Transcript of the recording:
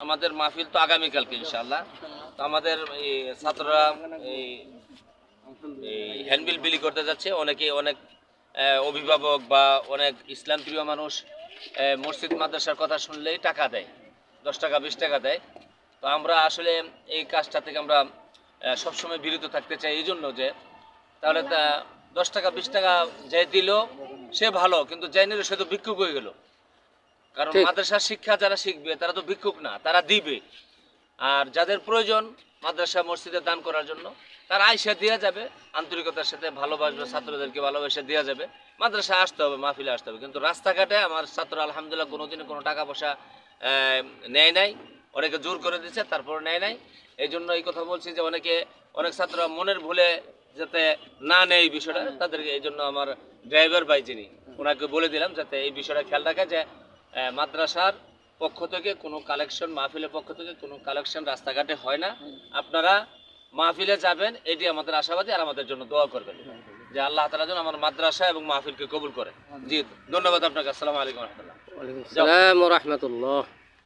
আমাদের মাহফিল তো আগামীকালকে ইনশাআল্লাহ। তো আমাদের এই ছাত্ররা এই হ্যান্ডবিল বিলি করতে যাচ্ছে। অনেকে অনেক অভিভাবক বা অনেক ইসলাম প্রিয় মানুষ মসজিদ মাদ্রাসার কথা শুনলেই টাকা দেয়, 10 টাকা 20 টাকা দেয়। তো আমরা আসলে এই কাজটা থেকে আমরা সবসময় বিরত থাকতে চাই, এই জন্য যে তাহলে 10 টাকা 20 টাকা যে দিল সে ভালো, কিন্তু যে নিল সে তো ভিক্ষুক হয়ে গেল। কারণ ঠিক। মাদ্রাসার শিক্ষা যারা শিখবে তারা তো ভিক্ষুক না, তারা দিবে। আর যাদের প্রয়োজন মাদ্রাসা মসজিদে দান করার জন্য, তারা আইসা দেওয়া যাবে, আন্তরিকতার সাথে ভালোবাসবে, ছাত্রদেরকে ভালোবাসা দেওয়া যাবে। মাদ্রাসা আসতে হবে, মাহফিলে আসতে হবে। কিন্তু রাস্তাঘাটে আমার ছাত্র আলহামদুলিল্লাহ কোনোদিনও কোনো টাকা পয়সা নেয় নাই। অনেকে জোর করে দিচ্ছে, তারপর নেয় নাই। এই জন্য এই কথা বলছি যে অনেক ছাত্র মনের ভুলে যাতে না নেয় এই বিষয়টা, তাদেরকে এই জন্য আমার ড্রাইভার ভাই যিনি, ওনাকে বলে দিলাম যাতে এই বিষয়টা খেয়াল রাখে যে মাদ্রাসার পক্ষ থেকে কোনো কালেকশন, মাহফিলের পক্ষ থেকে কোনো কালেকশন রাস্তাঘাটে হয় না। আপনারা মাহফিলে যাবেন, এটি আমাদের আশাবাদী। আর আমাদের জন্য দোয়া করবেন যে আল্লাহ তাআলা যেন আমার মাদ্রাসা এবং মাহফিলকে কবুল করে। জি, ধন্যবাদ আপনাকে। আসসালামু আলাইকুম রহমতুল্লাহ। ওয়ালাইকুম আসসালাম ওয়া রাহমাতুল্লাহ।